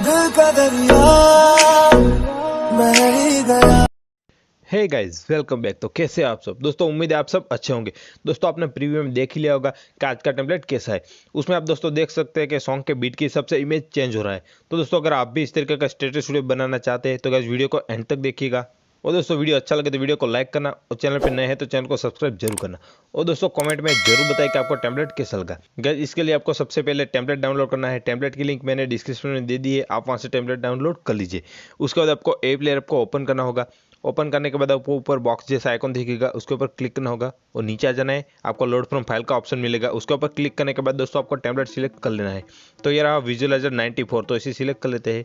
दिल का दरिया मैं ही गया। Hey guys, welcome back. तो कैसे आप सब दोस्तों, उम्मीद है आप सब अच्छे होंगे। दोस्तों आपने प्रीव्यू में देख ही लिया होगा कि आज का टेम्पलेट कैसा है। उसमें आप दोस्तों देख सकते हैं कि सॉन्ग के बीट की हिसाब से इमेज चेंज हो रहा है। तो दोस्तों अगर आप भी इस तरीके का स्टेटस वीडियो बनाना चाहते हैं तो गाइस वीडियो को एंड तक देखिएगा। और दोस्तों वीडियो अच्छा लगे तो वीडियो को लाइक करना, और चैनल पर नए हैं तो चैनल को सब्सक्राइब जरूर करना। और दोस्तों कमेंट में जरूर बताइए कि आपको टेम्पलेट कैसा लगा। गाइस इसके लिए आपको सबसे पहले टेम्पलेट डाउनलोड करना है। टेम्पलेट की लिंक मैंने डिस्क्रिप्शन में दे दी है, आप वहाँ से टेम्पलेट डाउनलोड कर लीजिए। उसके बाद आपको ए प्लेयर को ओपन करना होगा। ओपन करने के बाद आपको ऊपर बॉक्स जैसा आइकॉन दिखेगा, उसके ऊपर क्लिक करना होगा और नीचे आ जाना है। आपको लोड फ्रॉम फाइल का ऑप्शन मिलेगा, उसके ऊपर क्लिक करने के बाद दोस्तों आपको टेम्पलेट सिलेक्ट कर लेना है। तो ये रहा विजुअलाइजर 94, तो इसे सिलेक्ट कर लेते हैं।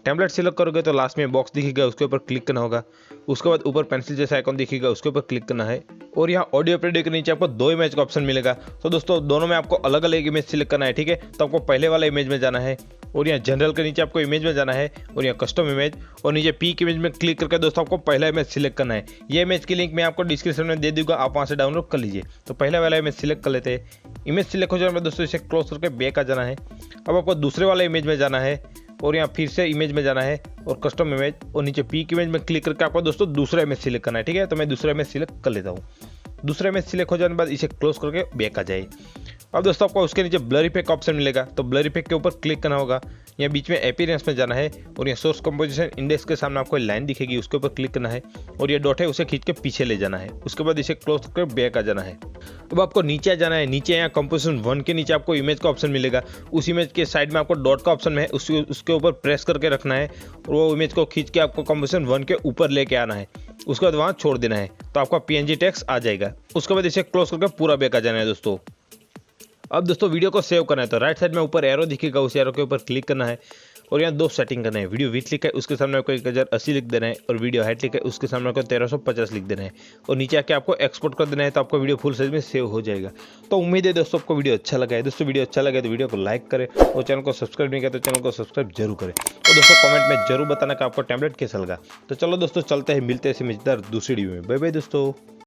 टेम्पलेट सिलेक्ट करोगे तो लास्ट में बॉक्स दिखेगा, उसके ऊपर क्लिक करना होगा। उसके बाद ऊपर पेंसिल जैसा आइकॉन दिखेगा, उसके ऊपर क्लिक करना है। और यहाँ ऑडियो प्रेडियो के नीचे आपको दो इमेज का ऑप्शन मिलेगा। तो दोस्तों दोनों में आपको अलग अलग इमेज सिलेक्ट करना है, ठीक है। तो आपको पहले वाला इमेज में जाना है, और यहाँ जनरल के नीचे आपको इमेज में जाना है, और यहाँ कस्टम इमेज, और नीचे पीक इमेज में क्लिक करके दोस्तों आपको पहला इमेज सिलेक्ट करना है। ये इमेज की लिंक मैं आपको डिस्क्रिप्शन में दे दूंगा, आप वहाँ से डाउनलोड कर लीजिए। तो पहला वाला इमेज सिलेक्ट कर लेते हैं। इमेज सिलेक्ट हो जाने में दोस्तों इसे क्लोज करके बैक आ जाना है। अब आपको दूसरे वाले इमेज में जाना है, और यहाँ फिर से इमेज में जाना है, और कस्टम इमेज, और नीचे पीक इमेज में क्लिक करके आपको दोस्तों दूसरा इमेज सिलेक्ट करना है, ठीक है। तो मैं दूसरा इमेज सिलेक्ट कर लेता हूँ। दूसरा इमेज सिलेक्ट हो जाने के बाद इसे क्लोज करके बैक आ जाए। अब दोस्तों आपको उसके नीचे ब्लर इफेक्ट का ऑप्शन मिलेगा, तो ब्लर इफेक्ट के ऊपर क्लिक करना होगा। यहाँ बीच में अपीयरेंस में जाना है, और यहाँ सोर्स कंपोजिशन इंडेक्स के सामने आपको लाइन दिखेगी, उसके ऊपर क्लिक करना है, और ये डॉट है उसे खींच के पीछे ले जाना है। उसके बाद इसे क्लोज करके बैक आ जाना है। अब आपको नीचे आ जाना है। नीचे यहाँ कंपोजिशन 1 के नीचे आपको इमेज का ऑप्शन मिलेगा। उस इमेज के साइड में आपको डॉट का ऑप्शन है, उसके ऊपर प्रेस करके रखना है, और वो इमेज को खींच के आपको कंपोजिशन 1 के ऊपर लेके आना है। उसके बाद वहाँ छोड़ देना है, तो आपका PNG टेक्स्ट आ जाएगा। उसके बाद इसे क्लोज करके पूरा बैक आ जाना है दोस्तों। अब दोस्तों वीडियो को सेव करना है, तो राइट साइड में ऊपर एरो दिखेगा, उस एरो के ऊपर क्लिक करना है, और यहाँ दो सेटिंग करना है। वीडियो विड्थ लिखा है, उसके सामने आपको 1080 लिख देना है, और वीडियो हाइट लिखा है, उसके सामने आपको 1350 लिख देना है, और नीचे आके आपको एक्सपोर्ट कर देना है। तो आपको वीडियो फुल साइज में सेव हो जाएगा। तो उम्मीद है दोस्तों आपको वीडियो अच्छा लगा है। दोस्तों वीडियो अच्छा लगा है तो वीडियो को लाइक करें, और चैनल को सब्सक्राइब नहीं किया तो चैनल को सब्सक्राइब जरूर करें। और दोस्तों कमेंट में जरूर बताना कि आपको टेम्पलेट कैसा लगा। तो चलो दोस्तों चलते हैं, मिलते हैं मजेदार दूसरी वीडियो में। बाय बाय दोस्तों।